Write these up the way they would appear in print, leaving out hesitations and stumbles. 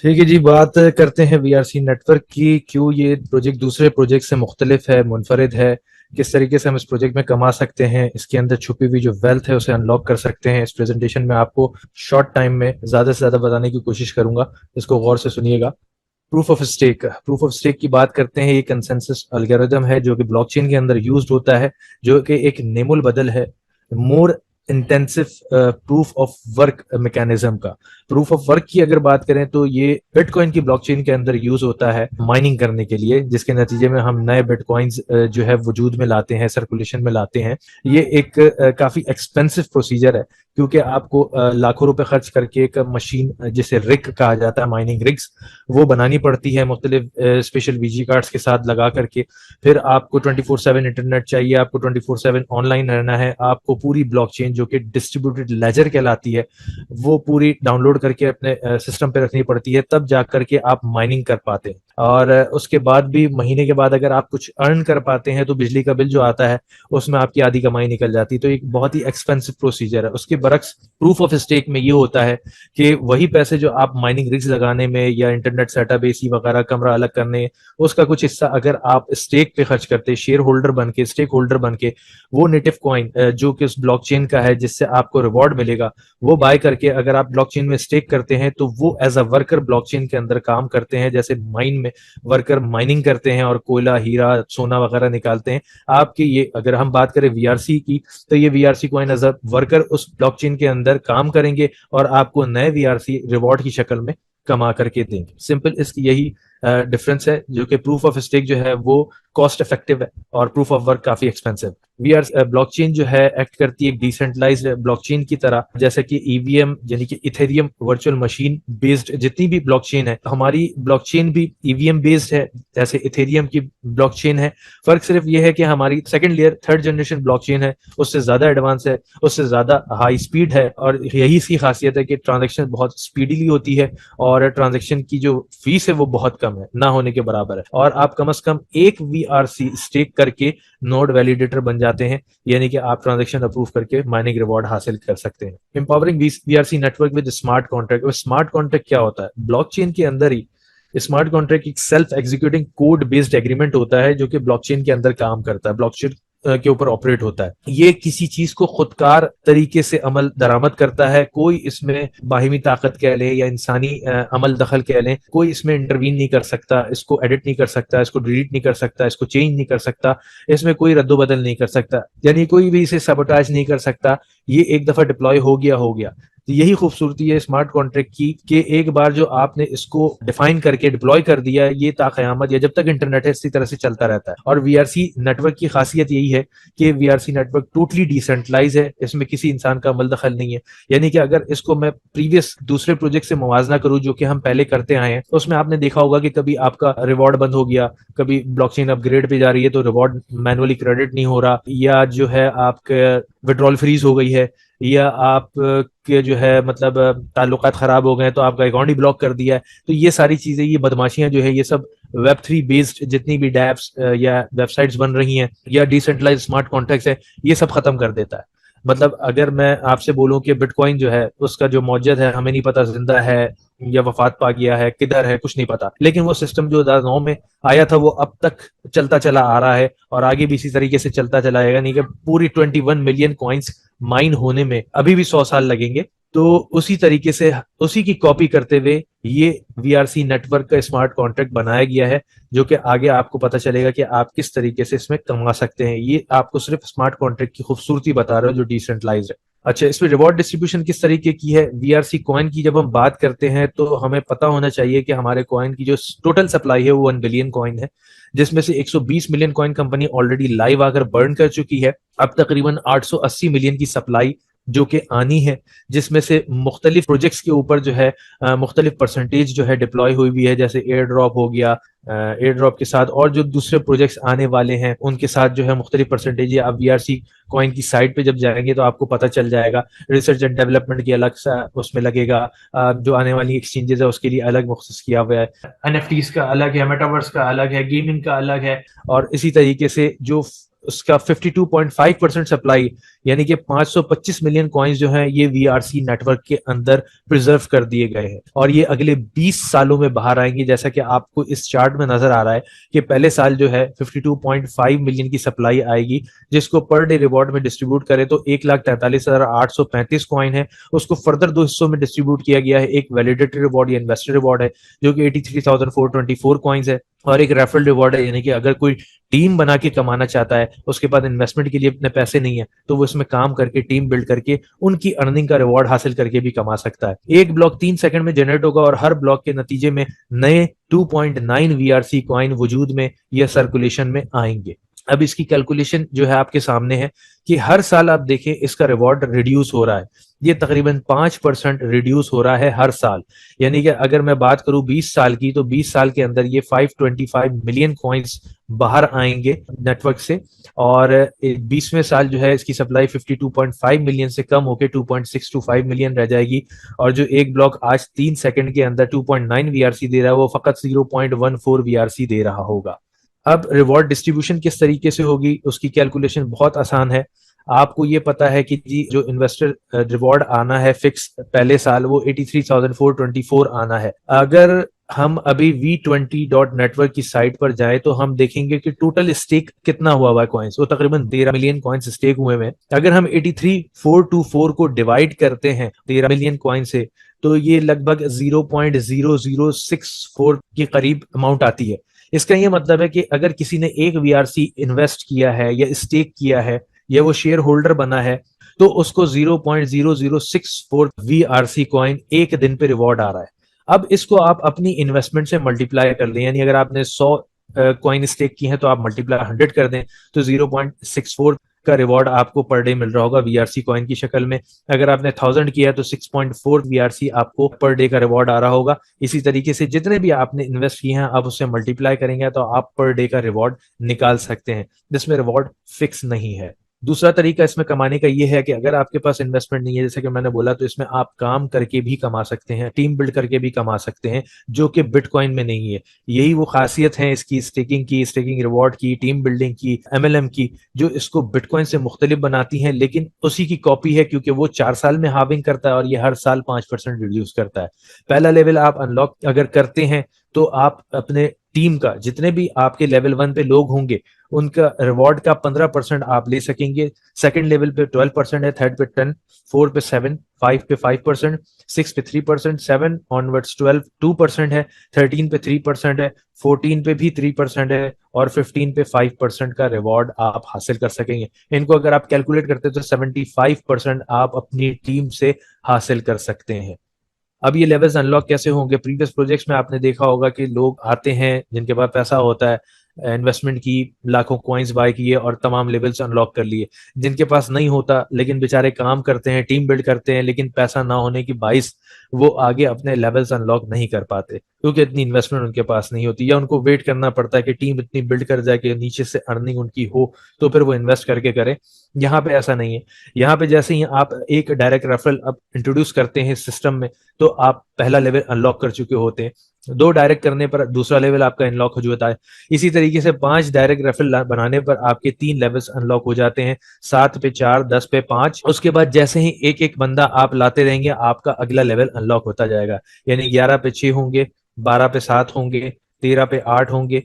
ठीक है जी, बात करते हैं वीआरसी नेटवर्क की। क्यों ये प्रोजेक्ट दूसरे प्रोजेक्ट से मुख्तलिफ है, मुनफरिद है, किस तरीके से हम इस प्रोजेक्ट में कमा सकते हैं, इसके अंदर छुपी हुई जो वेल्थ है उसे अनलॉक कर सकते हैं। इस प्रेजेंटेशन में आपको शॉर्ट टाइम में ज़्यादा से ज़्यादा बताने की कोशिश करूंगा, इसको गौर से सुनिएगा। प्रूफ ऑफ स्टेक की बात करते हैं। ये कंसेंसस एल्गोरिदम है जो कि ब्लॉकचेन के अंदर यूज्ड होता है, जो कि एक नेमुल बदल है more intensive proof of work mechanism का। प्रूफ ऑफ वर्क की अगर बात करें तो ये बिटकॉइन की ब्लॉकचेन के अंदर यूज होता है माइनिंग करने के लिए, जिसके नतीजे में हम नए बिटकॉइंस जो है वजूद में लाते हैं, सर्कुलेशन में लाते हैं। ये एक काफी एक्सपेंसिव प्रोसीजर है, क्योंकि आपको लाखों रुपए खर्च करके एक मशीन जिसे रिग कहा जाता है, माइनिंग रिग्स, वो बनानी पड़ती है मुख्तलिफ स्पेशल वीजी कार्ड्स के साथ लगा करके। फिर आपको 24/7 इंटरनेट चाहिए, आपको 24/7 ऑनलाइन रहना है, आपको पूरी ब्लॉकचेन जो कि डिस्ट्रीब्यूटेड लेजर कहलाती है वो पूरी डाउनलोड करके अपने सिस्टम पे रखनी पड़ती है, तब जा करके आप माइनिंग कर पाते हैं। और उसके बाद भी महीने के बाद अगर आप कुछ अर्न कर पाते हैं तो बिजली का बिल जो आता है उसमें आपकी आधी कमाई निकल जाती है। तो एक बहुत ही एक्सपेंसिव प्रोसीजर है। उसके बरक्स प्रूफ ऑफ स्टेक में ये होता है कि वही पैसे जो आप माइनिंग रिग्स लगाने में या इंटरनेट सेटअप, एसी वगैरह, कमरा अलग करने, उसका कुछ हिस्सा अगर आप स्टेक पे खर्च करते, शेयर होल्डर बन के, स्टेक होल्डर बन के, वो नेटिव कॉइन जो कि उस ब्लॉकचेन का है जिससे आपको रिवॉर्ड मिलेगा, वो बाय करके अगर आप ब्लॉकचेन में स्टेक करते हैं तो वो एज अ वर्कर ब्लॉकचेन के अंदर काम करते हैं। जैसे माइन में वर्कर माइनिंग करते हैं और कोयला, हीरा, सोना वगैरह निकालते हैं, आपके ये अगर हम बात करें वीआरसी की, तो ये VRC coin as a worker उस ब्लॉकचेन के अंदर काम करेंगे और आपको नए वीआरसी रिवॉर्ड की शक्ल में कमा करके देंगे। सिंपल इसकी यही डिफरेंस है, जो कि प्रूफ ऑफ स्टेक जो है वो कॉस्ट इफेक्टिव है और प्रूफ ऑफ वर्क काफी एक्सपेंसिव। वीआर ब्लॉकचेन जो है एक्ट करती है एक डिसेंट्रलाइज्ड ब्लॉकचेन की तरह, जैसे कि ईवीएम यानी कि इथेरियम वर्चुअल मशीन बेस्ड जितनी भी ब्लॉकचेन है, हमारी ब्लॉकचेन भी ईवीएम बेस्ड है जैसे इथेरियम की ब्लॉकचेन है। फर्क सिर्फ ये है कि हमारी second layer, third generation blockchain है, उससे ज्यादा एडवांस है, उससे ज्यादा हाई स्पीड है, और यही इसकी खासियत है कि ट्रांजेक्शन बहुत स्पीडीली होती है और ट्रांजेक्शन की जो फीस है वो बहुत कम है, ना होने के बराबर है। और आप कम से कम एक वीआरसी स्टेक करके नोड वैलिडेटर बन जाते हैं, यानी कि आप ट्रांजेक्शन अप्रूव करके माइनिंग रिवॉर्ड हासिल कर सकते हैं। Empowering VRC network with smart contract. Smart contract क्या होता है? ब्लॉकचेन के अंदर ही स्मार्ट कॉन्ट्रैक्ट एक self executing code based agreement होता है जो कि ब्लॉकचेन के अंदर काम करता है, ब्लॉकचेन के ऊपर ऑपरेट होता है। ये किसी चीज को खुदकार तरीके से अमल दरामद करता है। कोई इसमें बाहिमी ताकत कह लें या इंसानी अमल दखल कह लें, कोई इसमें इंटरवीन नहीं कर सकता, इसको एडिट नहीं कर सकता, इसको डिलीट नहीं कर सकता, इसको चेंज नहीं कर सकता, इसमें कोई रद्दोबदल नहीं कर सकता, यानी कोई भी इसे सबोटाज नहीं कर सकता। ये एक दफा डिप्लॉय हो गया हो गया। तो यही खूबसूरती है स्मार्ट कॉन्ट्रैक्ट की कि एक बार जो आपने इसको डिफाइन करके डिप्लॉय कर दिया, ये ताक़यामत या जब तक इंटरनेट है इसी तरह से चलता रहता है। और वीआरसी नेटवर्क की खासियत यही है कि वीआरसी नेटवर्क टोटली डिसेंट्रलाइज है, इसमें किसी इंसान का अमल दखल नहीं है। यानी कि अगर इसको मैं प्रीवियस दूसरे प्रोजेक्ट से मुवाजना करूं जो कि हम पहले करते आए हैं, तो उसमें आपने देखा होगा कि कभी आपका रिवॉर्ड बंद हो गया, कभी ब्लॉकचेन अपग्रेड पे जा रही है तो रिवॉर्ड मैनुअली क्रेडिट नहीं हो रहा, या जो है आपके विड्रॉल फ्रीज हो गई है, या आप के जो है मतलब ताल्लुकात खराब हो गए तो आपका अकाउंट ही ब्लॉक कर दिया है। तो ये सारी चीजें, ये बदमाशियां जो है, ये सब वेब 3 बेस्ड जितनी भी डैप्स या वेबसाइट्स बन रही हैं या डिसेंट्रलाइज स्मार्ट कॉन्ट्रैक्ट्स है, ये सब खत्म कर देता है। मतलब अगर मैं आपसे बोलूं कि बिटकॉइन जो है उसका जो मौजूद है हमें नहीं पता जिंदा है या वफात पा गया है, किधर है, कुछ नहीं पता, लेकिन वो सिस्टम जो 2009 में आया था वो अब तक चलता चला आ रहा है और आगे भी इसी तरीके से चलता चला आएगा। नहीं कि पूरी 21 मिलियन कॉइन्स माइन होने में अभी भी 100 साल लगेंगे। तो उसी तरीके से उसी की कॉपी करते हुए ये वीआरसी नेटवर्क का स्मार्ट कॉन्ट्रैक्ट बनाया गया है, जो कि आगे आपको पता चलेगा कि आप किस तरीके से इसमें कमा सकते हैं। ये आपको सिर्फ स्मार्ट कॉन्ट्रैक्ट की खूबसूरती बता रहा है जो डिसेंट्रलाइज है। अच्छा, इसमें रिवॉर्ड डिस्ट्रीब्यूशन किस तरीके की है? वीआरसी कॉइन की जब हम बात करते हैं तो हमें पता होना चाहिए कि हमारे कॉइन की जो टोटल सप्लाई है वो 1 बिलियन कॉइन है, जिसमें से 120 million coin company already live आकर बर्न कर चुकी है। अब तकरीबन 880 मिलियन की सप्लाई जो कि आनी है, जिसमें से मुख्तलिफ प्रोजेक्ट्स के ऊपर जो है मुख्तलिफ परसेंटेज जो है डिप्लॉय हुई भी है, जैसे एयर ड्रॉप हो गया, एयर ड्रॉप के साथ और जो दूसरे प्रोजेक्ट्स आने वाले हैं उनके साथ जो है मुख्तलिफ परसेंटेज है। आप वीआरसी कॉइन की साइट पे जब जाएंगे तो आपको पता चल जाएगा। रिसर्च एंड डेवलपमेंट की अलग सा उसमें लगेगा, जो आने वाली एक्सचेंजेस है उसके लिए अलग मुख्तस किया हुआ है, एनएफटीज का अलग है, मेटावर्स का अलग है, गेमिंग का अलग है। और इसी तरीके से जो उसका 52.5% सप्लाई यानी कि 525 मिलियन कॉइन्स जो हैं ये वीआरसी नेटवर्क के अंदर प्रिजर्व कर दिए गए हैं और ये अगले 20 सालों में बाहर आएंगे। जैसा कि आपको इस चार्ट में नजर आ रहा है कि पहले साल जो है 52.5 मिलियन की सप्लाई आएगी, जिसको पर डे रिवॉर्ड में डिस्ट्रीब्यूट करें तो 1,43,835 कॉइन है। उसको फर्दर दो हिस्सों में डिस्ट्रीब्यूट किया गया है, एक वैलिडेटरी रिवॉर्ड या इन्वेस्टर रिवॉर्ड है जो कि 83,424 कॉइन्स है, और एक रेफरल रिवॉर्ड है यानी कि अगर कोई टीम बना के कमाना चाहता है, उसके बाद इन्वेस्टमेंट के लिए अपने पैसे नहीं है, तो वो इसमें काम करके टीम बिल्ड करके उनकी अर्निंग का रिवॉर्ड हासिल करके भी कमा सकता है। एक ब्लॉक 3 सेकंड में जनरेट होगा और हर ब्लॉक के नतीजे में नए 2.9 वीआरसी कॉइन वजूद में या सर्कुलेशन में आएंगे। अब इसकी कैलकुलेशन जो है आपके सामने है कि हर साल आप देखें इसका रिवॉर्ड रिड्यूस हो रहा है, ये तकरीबन 5% रिड्यूस हो रहा है हर साल। यानी कि अगर मैं बात करूं 20 साल की, तो 20 साल के अंदर ये 525 मिलियन कॉइन्स बाहर आएंगे नेटवर्क से, और 20वें साल जो है इसकी सप्लाई 52.5 मिलियन से कम होकर 2.625 मिलियन रह जाएगी, और जो एक ब्लॉक आज 3 सेकंड के अंदर 2.9 वीआरसी दे रहा है वो फकत 0.14 वीआरसी दे रहा होगा। अब रिवॉर्ड डिस्ट्रीब्यूशन किस तरीके से होगी, उसकी कैलकुलेशन बहुत आसान है। आपको ये पता है कि जी जो इन्वेस्टर रिवॉर्ड आना है फिक्स पहले साल वो 83,424 आना है। अगर हम अभी V20.network की साइट पर जाए तो हम देखेंगे कि टोटल स्टेक कितना हुआ है कॉइन्स, वो तकरीबन 13 मिलियन कॉइन्स स्टेक हुए हैं। अगर हम 83,424 को डिवाइड करते हैं 13 मिलियन कॉइन से, तो ये लगभग 0.0064 के करीब अमाउंट आती है। इसका ये मतलब है कि अगर किसी ने एक वीआरसी इन्वेस्ट किया है या स्टेक किया है या वो शेयर होल्डर बना है, तो उसको 0.0064 वीआरसी कॉइन एक दिन पे रिवॉर्ड आ रहा है। अब इसको आप अपनी इन्वेस्टमेंट से मल्टीप्लाई कर लें, यानी अगर आपने 100 कॉइन स्टेक की है तो आप मल्टीप्लाई 100 कर दें तो 0.64 का रिवॉर्ड आपको पर डे मिल रहा होगा वीआरसी कॉइन की शक्ल में। अगर आपने 1000 किया तो 6.4 वीआरसी आपको पर डे का रिवॉर्ड आ रहा होगा। इसी तरीके से जितने भी आपने इन्वेस्ट किए हैं आप उससे मल्टीप्लाई करेंगे तो आप पर डे का रिवॉर्ड निकाल सकते हैं, जिसमें रिवॉर्ड फिक्स नहीं है। दूसरा तरीका इसमें कमाने का ये है कि अगर आपके पास इन्वेस्टमेंट नहीं है, जैसे कि मैंने बोला, तो इसमें आप काम करके भी कमा सकते हैं, टीम बिल्ड करके भी कमा सकते हैं, जो कि बिटकॉइन में नहीं है। यही वो खासियत है इसकी, स्टेकिंग रिवॉर्ड की, टीम बिल्डिंग की, एमएलएम की, जो इसको बिटकॉइन से मुख्तलिफ बनाती हैं, लेकिन उसी की कॉपी है क्योंकि वो 4 साल में हाविंग करता है और ये हर साल 5% रिड्यूस करता है। पहला लेवल आप अनलॉक अगर करते हैं तो आप अपने टीम का जितने भी आपके लेवल 1 पे लोग होंगे उनका रिवॉर्ड का 15% आप ले सकेंगे। सेकंड लेवल पे 12% है, थर्ड पे 10, 4 पे 7, 5 पे 5%, 6 पे 3%, 7 ऑनवर्ड्स 12 2% है, 13 पे 3% है, 14 पे भी 3% है और 15 पे 5% का रिवॉर्ड आप हासिल कर सकेंगे। इनको अगर आप कैलकुलेट करते तो 75% आप अपनी टीम से हासिल कर सकते हैं। अब ये लेवल्स अनलॉक कैसे होंगे? प्रीवियस प्रोजेक्ट्स में आपने देखा होगा कि लोग आते हैं जिनके पास पैसा होता है, इन्वेस्टमेंट की, लाखों कॉइन्स बाय किए और तमाम लेवल्स अनलॉक कर लिए। जिनके पास नहीं होता लेकिन बेचारे काम करते हैं, टीम बिल्ड करते हैं, लेकिन पैसा ना होने की बाइस वो आगे अपने लेवल्स अनलॉक नहीं कर पाते क्योंकि इतनी इन्वेस्टमेंट उनके पास नहीं होती, या उनको वेट करना पड़ता है कि टीम इतनी बिल्ड कर जाए कि नीचे से अर्निंग उनकी हो तो फिर वो इन्वेस्ट करके करें। यहाँ पे ऐसा नहीं है। यहाँ पे जैसे ही आप एक डायरेक्ट रेफरल अब इंट्रोड्यूस करते हैं सिस्टम में तो आप पहला लेवल अनलॉक कर चुके होते हैं, 2 डायरेक्ट करने पर दूसरा लेवल आपका अनलॉक हो जाता है। इसी तरीके से 5 डायरेक्ट रेफरल बनाने पर आपके 3 लेवल्स अनलॉक हो जाते हैं, 7 पे 4, 10 पे 5। उसके बाद जैसे ही एक एक बंदा आप लाते रहेंगे आपका अगला लेवल अनलॉक होता जाएगा, यानी 11 पे 6 होंगे, 12 पे 7 होंगे, 13 पे 8 होंगे,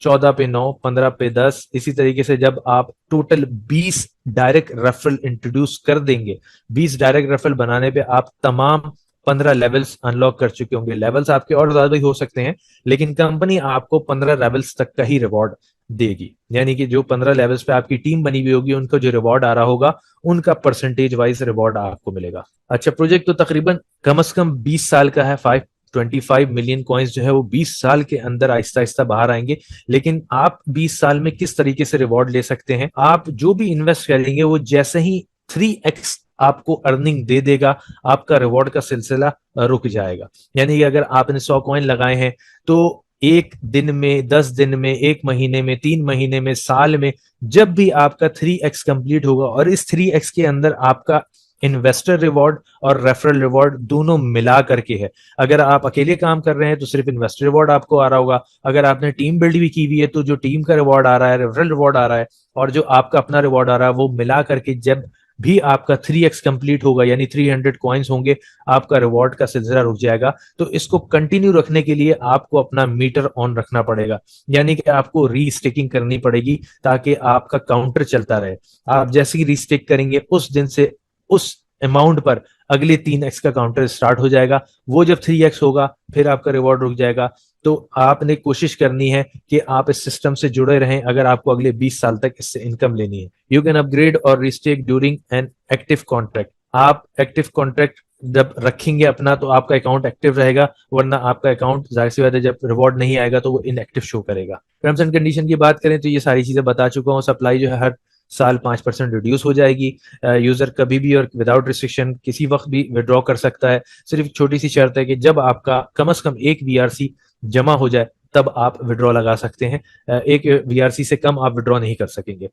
14 पे 9, 15 पे 10। इसी तरीके से जब आप टोटल 20 डायरेक्ट रेफरल इंट्रोड्यूस कर देंगे, 20 डायरेक्ट रेफरल बनाने पे आप तमाम 15 लेवल्स अनलॉक कर चुके होंगे। लेवल्स आपके और ज्यादा भी हो सकते हैं लेकिन कंपनी आपको 15 लेवल्स तक का ही रिवॉर्ड देगी, यानी कि जो 15 लेवल्स पे आपकी टीम बनी हुई होगी उनको जो रिवॉर्ड आ रहा होगा उनका परसेंटेज वाइज रिवॉर्ड आपको मिलेगा। अच्छा, प्रोजेक्ट तो तकरीबन कम से कम 20 साल का है। 525 मिलियन कॉइन्स जो है वो 20 साल के अंदर आहिस्ता आहिस्ता बाहर आएंगे। लेकिन आप 20 साल में किस तरीके से रिवॉर्ड ले सकते हैं? आप जो भी इन्वेस्ट करेंगे वो जैसे ही 3x आपको अर्निंग दे देगा, आपका रिवॉर्ड का सिलसिला रुक जाएगा। यानी कि अगर आपने 100 कॉइन लगाए हैं तो एक दिन में, 10 दिन में, 1 महीने में, 3 महीने में, साल में, जब भी आपका 3x कंप्लीट होगा और इस 3x के अंदर आपका इन्वेस्टर रिवॉर्ड और रेफरल रिवॉर्ड दोनों मिला करके है। अगर आप अकेले काम कर रहे हैं तो सिर्फ इन्वेस्टर रिवॉर्ड आपको आ रहा होगा, अगर आपने टीम बिल्ड भी की हुई है तो जो टीम का रिवॉर्ड आ रहा है, रेफरल रिवॉर्ड आ रहा है, और जो आपका अपना रिवॉर्ड आ रहा है, वो मिला करके जब भी आपका 3x कंप्लीट होगा, यानी 300 कॉइन्स होंगे, आपका रिवॉर्ड का सिलसिला रुक जाएगा। तो इसको कंटिन्यू रखने के लिए आपको अपना मीटर ऑन रखना पड़ेगा, यानी कि आपको रीस्टेकिंग करनी पड़ेगी ताकि आपका काउंटर चलता रहे। आप जैसे ही रीस्टेक करेंगे उस दिन से उस अमाउंट पर अगले 3x का काउंटर स्टार्ट हो जाएगा। वो जब 3x होगा फिर आपका रिवॉर्ड रुक जाएगा। तो आपने कोशिश करनी है कि आप इस सिस्टम से जुड़े रहें अगर आपको अगले 20 साल तक इससे इनकम लेनी है। यू कैन अपग्रेड और रिस्टेक ड्यूरिंग एन एक्टिव कॉन्ट्रैक्ट। आप एक्टिव कॉन्ट्रैक्ट जब रखेंगे अपना तो आपका अकाउंट एक्टिव रहेगा, वरना आपका अकाउंट जाहिर सी बात है जब रिवॉर्ड नहीं आएगा तो वो इनएक्टिव शो करेगा। टर्म्स एंड कंडीशन की बात करें तो ये सारी चीजें बता चुका हूँ। सप्लाई जो है हर साल 5% रिड्यूस हो जाएगी। यूजर कभी भी और विदाउट रिस्ट्रिक्शन किसी वक्त भी विड्रॉ कर सकता है। सिर्फ छोटी सी शर्त है कि जब आपका कम से कम एक वीआरसी जमा हो जाए तब आप विड्रॉ लगा सकते हैं। एक वीआरसी से कम आप विड्रॉ नहीं कर सकेंगे।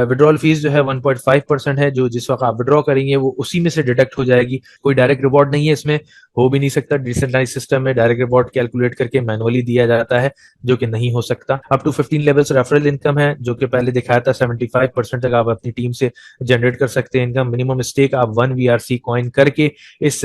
विड्रॉल फीस जो है 1.5% है, जो जिस वक्त आप विड्रॉ करेंगे वो उसी में से डिडक्ट हो जाएगी। कोई डायरेक्ट रिवॉर्ड नहीं है इसमें, हो भी नहीं सकता। डिसेंट्रलाइज सिस्टम में डायरेक्ट रिवॉर्ड कैलकुलेट करके मैनुअली दिया जाता है, जो कि नहीं हो सकता। Up to 15 levels referral income है, जो कि पहले दिखाया था। 75% तक आप अपनी टीम से जनरेट कर सकते हैं इनकम। मिनिमम स्टेक आप 1 वीआरसी कॉइन करके इस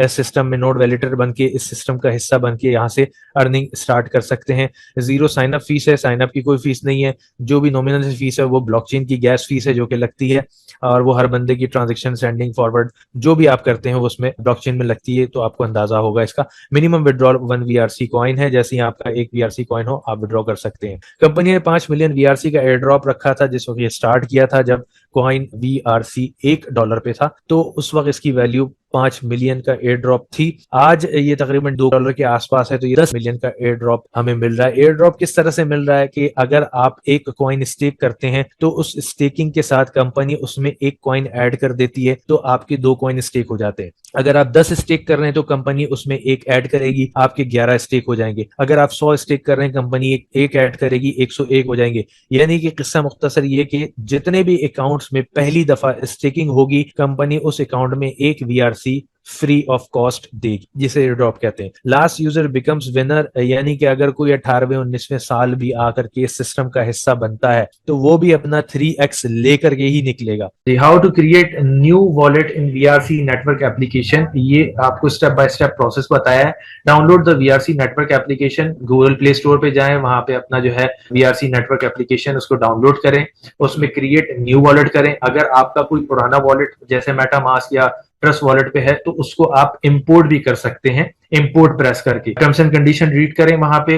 सिस्टम में नोड वैलिडेटर बन के इस सिस्टम का हिस्सा बन के यहाँ से अर्निंग स्टार्ट कर सकते हैं। जीरो साइनअप फीस है, साइनअप की कोई फीस नहीं है। जो भी नॉमिनल फीस है वो ब्लॉकचेन की गैस फीस है जो कि लगती है, और वो हर बंदे की ट्रांजेक्शन सेंडिंग फॉरवर्ड जो भी आप करते हैं वो उसमें ब्लॉकचेन में लगती है, तो आपको अंदाजा होगा इसका। मिनिमम विड्रॉल 1 वीआरसी कॉइन है, जैसे ही आपका 1 वीआरसी कॉइन हो आप विड्रॉ कर सकते हैं। कंपनी ने 5 मिलियन वीआरसी का एयर ड्रॉप रखा था जिस वक्त ये स्टार्ट किया था, जब कॉइन वीआरसी $1 पे था, तो उस वक्त इसकी वैल्यू 5 मिलियन का एयर ड्रॉप थी। आज ये तकरीबन $2 के आसपास है, तो ये 10 मिलियन का एयर ड्रॉप हमें मिल रहा है। एयर ड्रॉप किस तरह से मिल रहा है कि अगर आप एक कॉइन स्टेक करते हैं तो उस स्टेकिंग के साथ कंपनी उसमें एक कॉइन ऐड कर देती है, तो आपके 2 कॉइन स्टेक हो जाते हैं। अगर आप 10 स्टेक कर रहे हैं तो कंपनी उसमें एक ऐड करेगी, आपके 11 स्टेक हो जाएंगे। अगर आप 100 स्टेक कर रहे हैं, कंपनी एक ऐड करेगी, 101 हो जाएंगे। यानी कि किस्सा मुख्तसर ये कि जितने भी अकाउंट्स में पहली दफा स्टेकिंग होगी, कंपनी उस अकाउंट में 1 वीआरसी फ्री ऑफ कॉस्ट देगी, जिसे ड्रॉप कहते हैं। लास्ट यूजर बिकम्स विनर, यानी कि अगर कोई 18वें 19वें साल भी आकर के इस सिस्टम का हिस्सा बनता है तो वो भी अपना 3x लेकर के ही निकलेगा। How to create new wallet in VRC network application, ये आपको स्टेप बाय स्टेप प्रोसेस बताया है। Download the VRC network application, Google Play Store पे जाएं, वहां पे अपना जो है वीआरसी नेटवर्क एप्लीकेशन उसको डाउनलोड करें, उसमें क्रिएट न्यू वॉलेट करें। अगर आपका कोई पुराना वॉलेट जैसे मेटामास्क या ट्रस्ट वॉलेट पे है तो उसको आप इंपोर्ट भी कर सकते हैं, इंपोर्ट प्रेस करके। टर्म्स एंड कंडीशन रीड करें वहां पे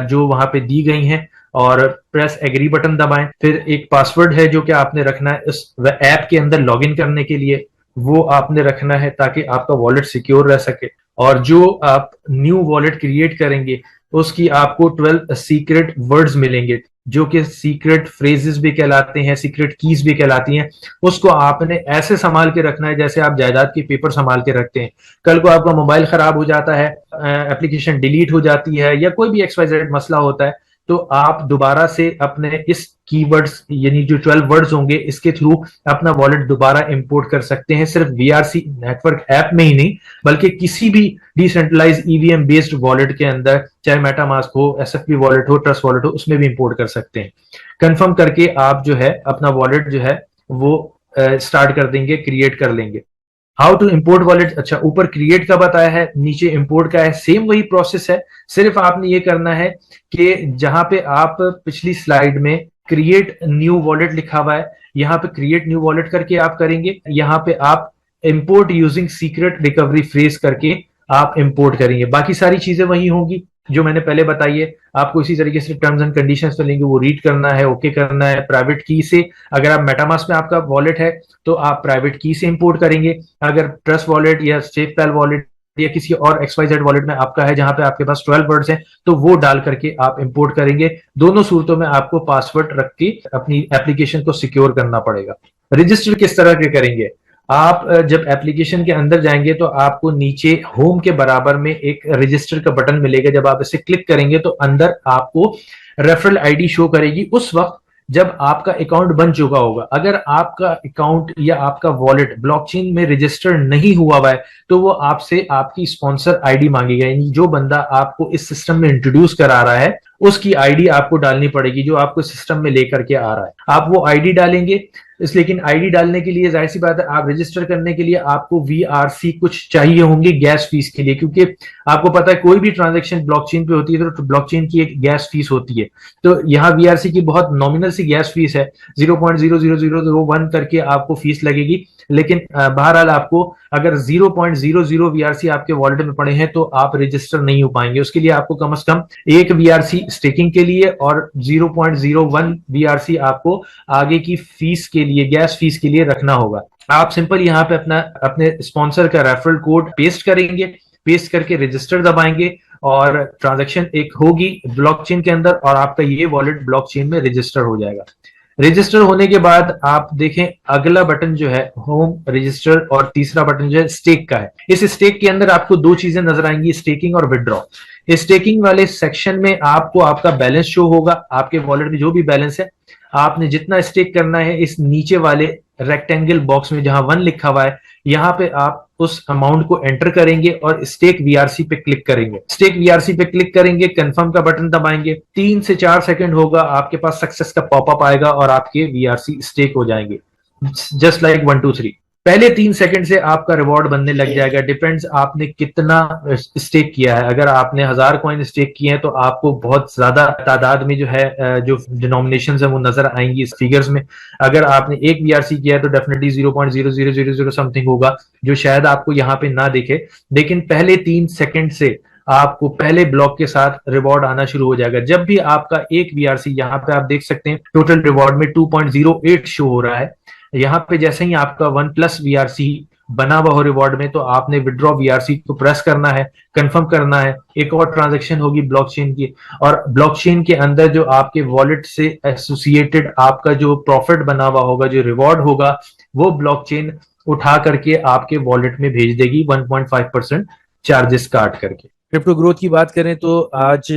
जो वहां पे दी गई हैं, और प्रेस एग्री बटन दबाएं। फिर एक पासवर्ड है जो कि आपने रखना है इस ऐप के अंदर लॉगिन करने के लिए, वो आपने रखना है ताकि आपका वॉलेट सिक्योर रह सके। और जो आप न्यू वॉलेट क्रिएट करेंगे उसकी आपको 12 सीक्रेट वर्ड्स मिलेंगे, जो कि सीक्रेट फ्रेजेस भी कहलाते हैं, सीक्रेट कीज भी कहलाती हैं। उसको आपने ऐसे संभाल के रखना है जैसे आप जायदाद के पेपर संभाल के रखते हैं। कल को आपका मोबाइल खराब हो जाता है, एप्लीकेशन डिलीट हो जाती है, या कोई भी XYZ मसला होता है, तो आप दोबारा से अपने इस कीवर्ड्स यानी जो 12 वर्ड्स होंगे इसके थ्रू अपना वॉलेट दोबारा इंपोर्ट कर सकते हैं। सिर्फ वीआरसी नेटवर्क ऐप में ही नहीं बल्कि किसी भी डिसेंट्रलाइज ईवीएम बेस्ड वॉलेट के अंदर, चाहे मेटामास्क हो, एसएफपी वॉलेट हो, ट्रस्ट वॉलेट हो, उसमें भी इंपोर्ट कर सकते हैं। कंफर्म करके आप जो है अपना वॉलेट जो है वो स्टार्ट कर देंगे, क्रिएट कर लेंगे। हाउ टू इंपोर्ट वॉलेट, अच्छा ऊपर क्रिएट का बताया है, नीचे इंपोर्ट का है। सेम वही प्रोसेस है, सिर्फ आपने ये करना है कि जहां पे आप पिछली स्लाइड में क्रिएट न्यू वॉलेट लिखा हुआ है, यहाँ पे क्रिएट न्यू वॉलेट करके आप करेंगे। यहाँ पे आप import using secret recovery phrase करके आप इंपोर्ट करेंगे। बाकी सारी चीजें वही होंगी जो मैंने पहले बताई है। आपको इसी तरीके से टर्म्स एंड कंडीशंस तो लेंगे, वो रीड करना है, ओके करना है। प्राइवेट की से, अगर आप मेटामास्क में आपका वॉलेट है तो आप प्राइवेट की से इंपोर्ट करेंगे। अगर ट्रस्ट वॉलेट या सेफपैल वॉलेट या किसी और XYZ वॉलेट में आपका है जहां पे आपके पास 12 वर्ड्स हैं, तो वो डाल करके आप इंपोर्ट करेंगे। दोनों सूरतों में आपको पासवर्ड रख के अपनी एप्लीकेशन को सिक्योर करना पड़ेगा। रजिस्टर किस तरह के करेंगे, आप जब एप्लीकेशन के अंदर जाएंगे तो आपको नीचे होम के बराबर में एक रजिस्टर का बटन मिलेगा। जब आप इसे क्लिक करेंगे तो अंदर आपको रेफरल आईडी शो करेगी। उस वक्त जब आपका अकाउंट बन चुका होगा। अगर आपका अकाउंट या आपका वॉलेट ब्लॉकचेन में रजिस्टर नहीं हुआ हुआ है तो वो आपसे आपकी स्पॉन्सर आईडी मांगेगा, यानी जो बंदा आपको इस सिस्टम में इंट्रोड्यूस करा रहा है उसकी आईडी आपको डालनी पड़ेगी, जो आपको सिस्टम में लेकर के आ रहा है। आप वो आईडी डालेंगे। इस लेकिन आईडी डालने के लिए जाहिर सी बात है, आप रजिस्टर करने के लिए आपको वीआरसी कुछ चाहिए होंगे गैस फीस के लिए, क्योंकि आपको पता है कोई भी ट्रांजेक्शन ब्लॉकचेन पे होती है तो ब्लॉकचेन की एक गैस फीस होती है। तो यहाँ वीआरसी की बहुत नॉमिनल सी गैस फीस है, 0.00001 करके आपको फीस लगेगी। लेकिन बहरहाल आपको अगर 0.00 वीआरसी आपके वॉलेट में पड़े हैं तो आप रजिस्टर नहीं हो पाएंगे। उसके लिए आपको कम से कम एक वीआरसी स्टेकिंग के लिए और 0.01 वीआरसी आपको आगे की फीस के लिए, गैस फीस के लिए रखना होगा। आप सिंपल यहाँ पे अपने स्पॉन्सर का रेफरल कोड पेस्ट करेंगे, पेस्ट करके रजिस्टर दबाएंगे और ट्रांजैक्शन एक होगी ब्लॉकचेन के अंदर और आपका ये वॉलेट ब्लॉकचेन में रजिस्टर हो जाएगा। रजिस्टर होने के बाद आप देखें अगला बटन जो है होम, रजिस्टर, और तीसरा बटन जो है स्टेक का है। इस स्टेक के अंदर आपको दो चीजें नजर आएंगी, स्टेकिंग और विड्रॉ। स्टेकिंग वाले सेक्शन में आपको आपका बैलेंस शो होगा, आपके वॉलेट में जो भी बैलेंस है आपने जितना स्टेक करना है इस नीचे वाले रेक्टेंगल बॉक्स में जहां 1 लिखा हुआ है यहाँ पे आप उस अमाउंट को एंटर करेंगे और स्टेक वीआरसी पे क्लिक करेंगे। स्टेक वीआरसी पे क्लिक करेंगे, कंफर्म का बटन दबाएंगे, 3 से 4 सेकंड होगा, आपके पास सक्सेस का पॉपअप आएगा और आपके वीआरसी स्टेक हो जाएंगे जस्ट लाइक 1 2 3। पहले 3 सेकंड से आपका रिवॉर्ड बनने लग जाएगा। डिपेंड्स आपने कितना स्टेक किया है। अगर आपने 1000 कॉइन स्टेक किए हैं तो आपको बहुत ज्यादा तादाद में जो है जो डिनोमिनेशन है वो नजर आएंगी इस फिगर्स में। अगर आपने एक वीआरसी किया है तो डेफिनेटली 0.0000 समथिंग होगा जो शायद आपको यहाँ पे ना दिखे, लेकिन पहले 3 सेकंड से आपको पहले ब्लॉक के साथ रिवॉर्ड आना शुरू हो जाएगा। जब भी आपका एक वीआरसी, यहाँ पे आप देख सकते हैं टोटल रिवॉर्ड में 2.08 शो हो रहा है। यहाँ पे जैसे ही आपका 1+ वीआरसी बना हुआ हो रिवॉर्ड में तो आपने विड्रॉ वीआरसी को प्रेस करना है, कंफर्म करना है। एक और ट्रांजैक्शन होगी ब्लॉकचेन की, और ब्लॉकचेन के अंदर जो आपके वॉलेट से एसोसिएटेड आपका जो प्रॉफिट बना हुआ होगा, जो रिवॉर्ड होगा, वो ब्लॉकचेन उठा करके आपके वॉलेट में भेज देगी 1.5% चार्जेस काट करके। क्रिप्टो ग्रोथ की बात करें तो आज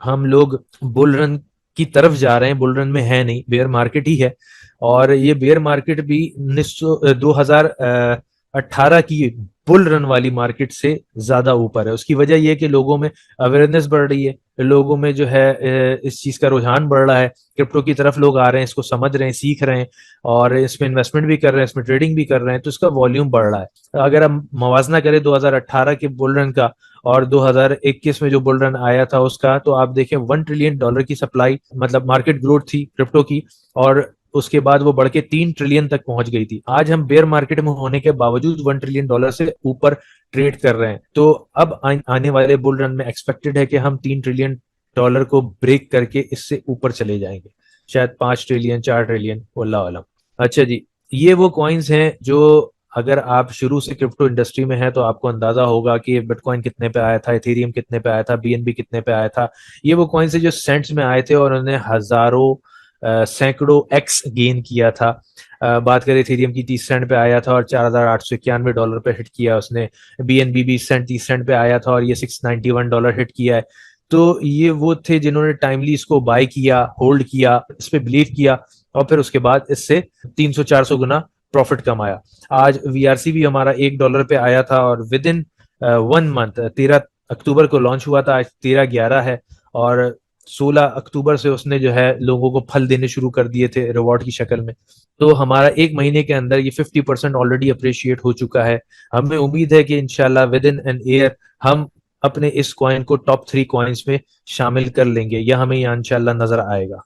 हम लोग बुल रन की तरफ जा रहे हैं। बुल रन में है नहीं, बेयर मार्केट ही है। और ये बेयर मार्केट भी 2018 की बुल रन वाली मार्केट से ज्यादा ऊपर है। उसकी वजह यह कि लोगों में अवेयरनेस बढ़ रही है, लोगों में जो है इस चीज का रुझान बढ़ रहा है, क्रिप्टो की तरफ लोग आ रहे हैं, इसको समझ रहे हैं, सीख रहे हैं और इसमें इन्वेस्टमेंट भी कर रहे हैं, इसमें ट्रेडिंग भी कर रहे हैं, तो इसका वॉल्यूम बढ़ रहा है। अगर हम मवाजना करें 2018 के बुल रन का और 2021 में जो बुल रन आया था उसका, तो आप देखें $1 ट्रिलियन की सप्लाई, मतलब मार्केट ग्रोथ थी क्रिप्टो की, और उसके बाद वो बढ़ के 3 ट्रिलियन तक पहुंच गई थी। आज हम बेयर मार्केट में होने के बावजूद $1 ट्रिलियन से ऊपर ट्रेड कर रहे हैं। तो अब आने वाले बुल रन में एक्सपेक्टेड है कि हम $3 ट्रिलियन को ब्रेक करके इससे ऊपर चले जाएंगे, शायद 5 ट्रिलियन 4 ट्रिलियन, वल्लाह आलम। अच्छा जी, ये वो कॉइन्स हैं जो अगर आप शुरू से क्रिप्टो इंडस्ट्री में हैं तो आपको अंदाजा होगा कि बिटकॉइन कितने पे आया था, इथेरियम कितने पे आया था, बीएनबी कितने पे आया था। ये वो कॉइन्स है जो सेंट्स में आए थे और उन्होंने हजारों सैकड़ों एक्स गेन किया था। बात करें इथेरियम की, 30 सेंट पे आया था और $4,891 पे हिट किया उसने। बीएनबी 20 सेंट 30 सेंट पे आया था और ये $691 हिट किया है। तो ये वो थे जिन्होंने टाइमली इसको बाय किया, होल्ड किया, इस पे बिलीव किया और फिर उसके बाद इससे 300-400 गुना प्रॉफिट कमाया। आज वीआरसी भी हमारा $1 पे आया था और विद इन 1 मंथ, 13 अक्टूबर को लॉन्च हुआ था, आज 13/11 है और 16 अक्टूबर से उसने जो है लोगों को फल देने शुरू कर दिए थे रिवॉर्ड की शक्ल में। तो हमारा 1 महीने के अंदर ये 50% ऑलरेडी अप्रिशिएट हो चुका है। हमें उम्मीद है कि इंशाल्लाह विद इन एन ईयर हम अपने इस कॉइन को टॉप 3 कॉइन्स में शामिल कर लेंगे, यह हमें यहाँ इंशाल्लाह नजर आएगा।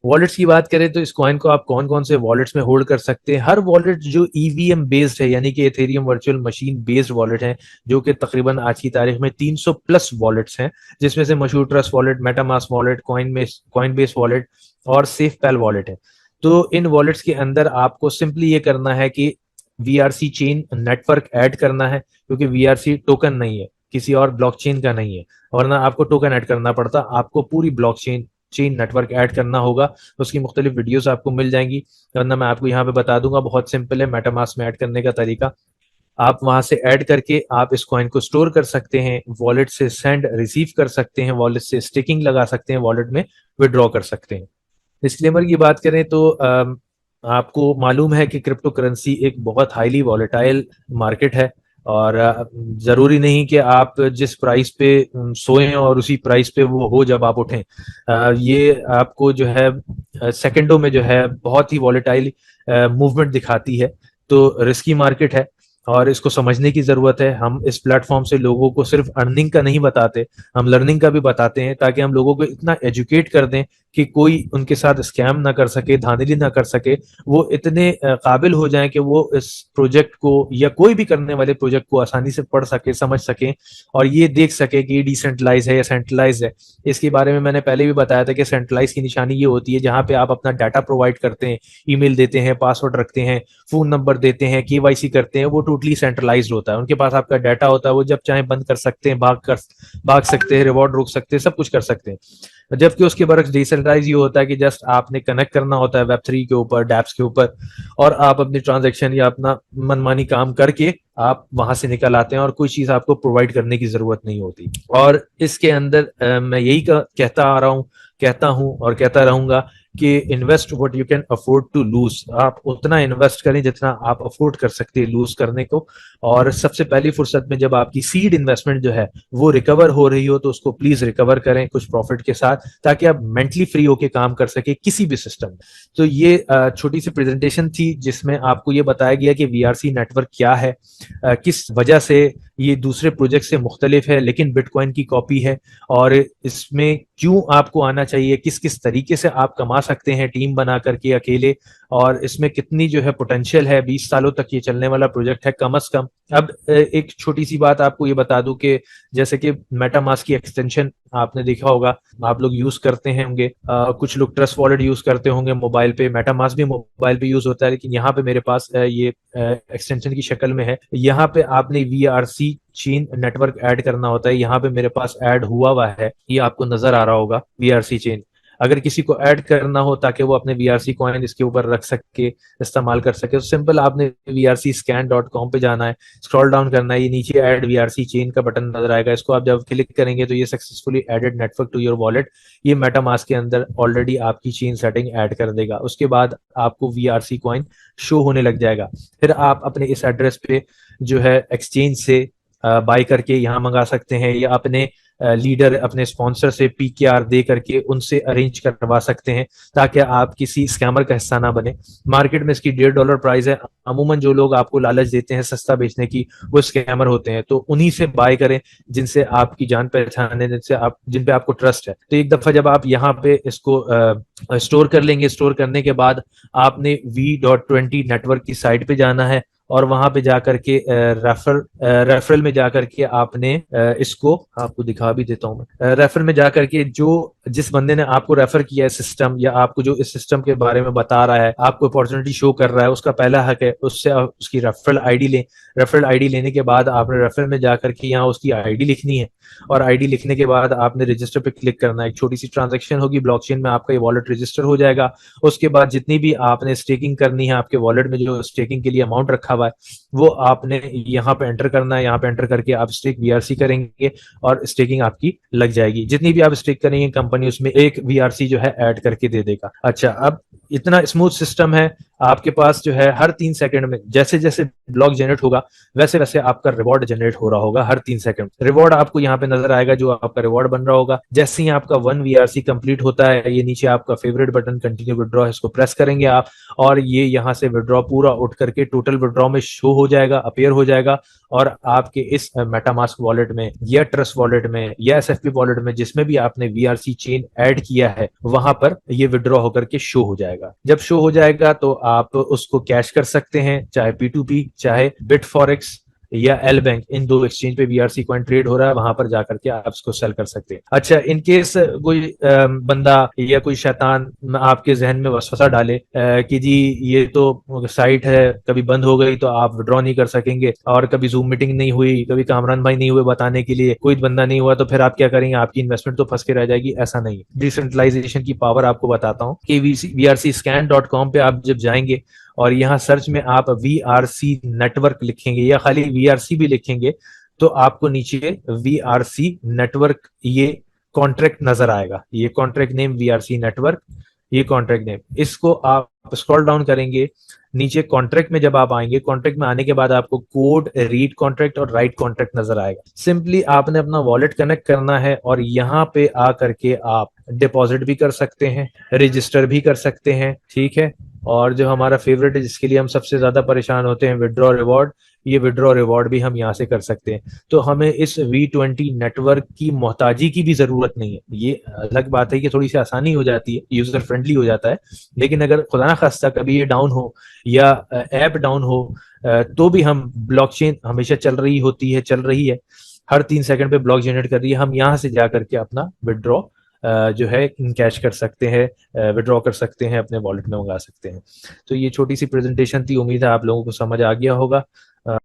वॉलेट्स की बात करें तो इस कॉइन को आप कौन कौन से वॉलेट्स में होल्ड कर सकते हैं। हर वॉलेट जो ईवीएम बेस्ड है, यानी कि Ethereum virtual machine based wallet है, जो कि तकरीबन आज की तारीख में 300+ वॉलेट्स हैं, जिसमें से मशहूर trust wallet, MetaMask wallet, coin base wallet और सेफपैल वॉलेट है। तो इन वॉलेट्स के अंदर आपको सिंपली ये करना है कि वीआरसी चेन नेटवर्क ऐड करना है, क्योंकि वीआरसी टोकन नहीं है, किसी और ब्लॉकचेन का नहीं है, वरना आपको टोकन ऐड करना पड़ता। आपको पूरी ब्लॉकचेन नेटवर्क ऐड करना होगा। उसकी मुख्तलिफ वीडियोस आपको मिल जाएंगी, वरना मैं आपको यहाँ पे बता दूंगा। बहुत सिंपल है मेटामास्क में ऐड करने का तरीका। आप वहां से ऐड करके आप इस कॉइन को स्टोर कर सकते हैं, वॉलेट से सेंड रिसीव कर सकते हैं, वॉलेट से स्टेकिंग लगा सकते हैं, वॉलेट में विड्रॉ कर सकते हैं। डिस्क्लेमर की बात करें तो आपको मालूम है कि क्रिप्टो करेंसी एक बहुत हाईली वॉलेटाइल मार्केट है, और जरूरी नहीं कि आप जिस प्राइस पे सोएं और उसी प्राइस पे वो हो जब आप उठें। ये आपको जो है सेकंडों में जो है बहुत ही वॉलेटाइल मूवमेंट दिखाती है। तो रिस्की मार्केट है और इसको समझने की जरूरत है। हम इस प्लेटफॉर्म से लोगों को सिर्फ अर्निंग का नहीं बताते, हम लर्निंग का भी बताते हैं, ताकि हम लोगों को इतना एजुकेट कर दें कि कोई उनके साथ स्कैम ना कर सके, धांधली ना कर सके। वो इतने काबिल हो जाएं कि वो इस प्रोजेक्ट को या कोई भी करने वाले प्रोजेक्ट को आसानी से पढ़ सके, समझ सके, और ये देख सके कि ये डिसेंट्रलाइज है या सेंट्रलाइज है। इसके बारे में मैंने पहले भी बताया था कि सेंट्रलाइज की निशानी ये होती है जहां पे आप अपना डाटा प्रोवाइड करते हैं, ईमेल देते हैं, पासवर्ड रखते हैं, फोन नंबर देते हैं, केवाईसी करते हैं, वो टोटली सेंट्रलाइज्ड होता है। उनके पास आपका डाटा होता है, वो जब चाहे बंद कर सकते हैं, भाग सकते हैं, रिवॉर्ड रोक सकते हैं, सब कुछ कर सकते हैं। जबकि उसके बरक्स डिसेंट्रलाइज ये होता है कि जस्ट आपने कनेक्ट करना होता है वेब 3 के ऊपर, डैप्स के ऊपर, और आप अपनी ट्रांजेक्शन या अपना मनमानी काम करके आप वहां से निकल आते हैं और कोई चीज आपको प्रोवाइड करने की जरूरत नहीं होती। और इसके अंदर मैं यही कहता आ रहा हूँ, कहता हूं और कहता रहूंगा कि invest what you can afford to lose. आप उतना इन्वेस्ट करें जितना आप अफोर्ड कर सकते हैं लूज करने को। और सबसे पहली फुर्सत में जब आपकी सीड इन्वेस्टमेंट जो है वो रिकवर हो रही हो, तो उसको प्लीज रिकवर करें कुछ प्रॉफिट के साथ, ताकि आप मेंटली फ्री होकर काम कर सके किसी भी सिस्टम में। तो ये छोटी सी प्रेजेंटेशन थी जिसमें आपको ये बताया गया कि वीआरसी नेटवर्क क्या है, किस वजह से ये दूसरे प्रोजेक्ट से मुख्तलिफ है लेकिन बिटकॉइन की कॉपी है, और इसमें क्यों आपको आना चाहिए, किस किस तरीके से आप कमा सकते हैं टीम बना करके अकेले, और इसमें कितनी जो है पोटेंशियल है। 20 सालों तक ये चलने वाला प्रोजेक्ट है कम से कम। अब एक छोटी सी बात आपको ये बता दूं कि जैसे कि मेटामास्क की एक्सटेंशन आपने देखा होगा, आप लोग यूज करते हैं होंगे, कुछ लोग ट्रस्ट वॉलेट यूज करते होंगे मोबाइल पे, मेटामास्क भी मोबाइल पे यूज होता है, लेकिन यहाँ पे मेरे पास ये एक्सटेंशन की शक्ल में है। यहाँ पे आपने वीआरसी चेन नेटवर्क ऐड करना होता है। यहाँ पे मेरे पास ऐड हुआ है, ये आपको नजर आ रहा होगा वीआरसी चेन। अगर किसी को ऐड करना हो ताकि वो अपने वीआरसी कॉइन इसके ऊपर रख सके, इस्तेमाल कर सके, तो सिंपल आपने VRCscan.com पे जाना है, स्क्रॉल डाउन करना है, ये नीचे ऐड वीआरसी चेन का बटन नजर आएगा। इसको आप जब क्लिक करेंगे तो ये successfully added network to your wallet, ये मेटामास्क के अंदर ऑलरेडी आपकी चेन सेटिंग ऐड कर देगा। उसके बाद आपको वीआरसी कॉइन शो होने लग जाएगा। फिर आप अपने इस एड्रेस पे जो है एक्सचेंज से बाय करके यहाँ मंगा सकते हैं, या अपने लीडर, अपने स्पॉन्सर से PKR दे करके उनसे अरेंज करवा सकते हैं, ताकि आप किसी स्कैमर का हिस्सा ना बने। मार्केट में इसकी $1.5 प्राइस है। अमूमन जो लोग आपको लालच देते हैं सस्ता बेचने की, वो स्कैमर होते हैं। तो उन्हीं से बाय करें जिनसे आपकी जान पहचान है, जिन पे आपको ट्रस्ट है। तो एक दफा जब आप यहाँ पे इसको स्टोर कर लेंगे, स्टोर करने के बाद आपने V.20 नेटवर्क की साइट पे जाना है, और वहां पे जाकर के रेफरल में जाकर के आपने इसको आपको दिखा भी देता हूं मैं। रेफरल में जाकर के जो जिस बंदे ने आपको रेफर किया है सिस्टम, या आपको जो इस सिस्टम के बारे में बता रहा है, आपको अपॉर्चुनिटी शो कर रहा है, उसका पहला हक है उससे उसकी रेफरल आईडी लें। रेफरल आईडी लेने के बाद आपने रेफरल में जाकर के यहाँ उसकी आईडी लिखनी है, और आईडी लिखने के बाद आपने रजिस्टर पे क्लिक करना है। एक छोटी सी ट्रांजेक्शन होगी ब्लॉकचेन में, आपका ये वॉलेट रजिस्टर हो जाएगा। उसके बाद जितनी भी आपने स्टेकिंग करनी है, आपके वॉलेट में जो स्टेकिंग के लिए अमाउंट रखा हुआ है, वो आपने यहाँ पे एंटर करना है। यहाँ पे एंटर करके आप स्टेक वीआरसी करेंगे और स्टेकिंग आपकी लग जाएगी। जितनी भी आप स्टेक करेंगे कंपनी उसमें एक वीआरसी जो है ऐड करके दे देगा। अच्छा, अब इतना स्मूथ सिस्टम है, आपके पास जो है हर 3 सेकंड में जैसे जैसे ब्लॉक जनरेट होगा वैसे वैसे आपका रिवॉर्ड जनरेट हो रहा होगा। हर 3 सेकंड रिवॉर्ड आपको यहाँ पे नजर आएगा, जो आपका रिवॉर्ड बन रहा होगा। जैसे ही आपका 1 VRC कंप्लीट होता है, ये नीचे आपका फेवरेट बटन कंटिन्यू विड्रॉ है, इसको प्रेस करेंगे आप, और ये यहाँ से विड्रॉ पूरा उठ करके टोटल विड्रॉ में शो हो जाएगा, अपेयर हो जाएगा। और आपके इस मेटामास्क वॉलेट में या ट्रस्ट वॉलेट में या SFP वॉलेट में, जिसमें भी आपने VRC चेन ऐड किया है, वहां पर ये विड्रॉ होकर के शो हो जाएगा। जब शो हो जाएगा तो आप उसको कैश कर सकते हैं, चाहे P2P, चाहे बिटफॉरेक्स या एल बैंक, इन दो एक्सचेंज पे VRC कॉइन ट्रेड हो रहा है, वहां पर जाकर के आप इसको सेल कर सकते हैं। अच्छा, इन केस कोई बंदा या कोई शैतान आपके जहन में वसवसा डाले कि जी ये तो साइट है, कभी बंद हो गई तो आप विड्रॉ नहीं कर सकेंगे, और कभी जूम मीटिंग नहीं हुई, कभी कामरान भाई नहीं हुए बताने के लिए, कोई बंदा नहीं हुआ, तो फिर आप क्या करेंगे, आपकी इन्वेस्टमेंट तो फंस के रह जाएगी। ऐसा नहीं। डिसेंट्रलाइजेशन की पावर आपको बताता हूँ कि VRCscan.com पे आप जब जाएंगे और यहाँ सर्च में आप VRC नेटवर्क लिखेंगे, या खाली VRC भी लिखेंगे, तो आपको नीचे VRC नेटवर्क ये कॉन्ट्रैक्ट नजर आएगा। ये कॉन्ट्रैक्ट नेम VRC नेटवर्क, ये कॉन्ट्रैक्ट नेम, इसको आप स्क्रॉल डाउन करेंगे नीचे कॉन्ट्रैक्ट में, जब आप आएंगे कॉन्ट्रैक्ट में आने के बाद आपको कोड, रीड कॉन्ट्रैक्ट और राइट कॉन्ट्रैक्ट नजर आएगा। सिंपली आपने अपना वॉलेट कनेक्ट करना है और यहाँ पे आ करके आप डिपॉजिट भी कर सकते हैं, रजिस्टर भी कर सकते हैं, ठीक है। और जो हमारा फेवरेट है, जिसके लिए हम सबसे ज्यादा परेशान होते हैं, विड्रॉ रिवॉर्ड, ये विड्रॉ रिवॉर्ड भी हम यहाँ से कर सकते हैं। तो हमें इस V20 नेटवर्क की मोहताजी की भी जरूरत नहीं है। ये अलग बात है कि थोड़ी सी आसानी हो जाती है, यूजर फ्रेंडली हो जाता है, लेकिन अगर खुदा ना खास्ता कभी ये डाउन हो या ऐप डाउन हो, तो भी हम, ब्लॉकचेन हमेशा चल रही होती है, चल रही है, हर 3 सेकंड पे ब्लॉक जनरेट कर रही है, हम यहाँ से जा करके अपना विड्रॉ जो है इन कैश कर सकते हैं, विड्रॉ कर सकते हैं, अपने वॉलेट में मंगा सकते हैं। तो ये छोटी सी प्रेजेंटेशन थी, उम्मीद है आप लोगों को समझ आ गया होगा।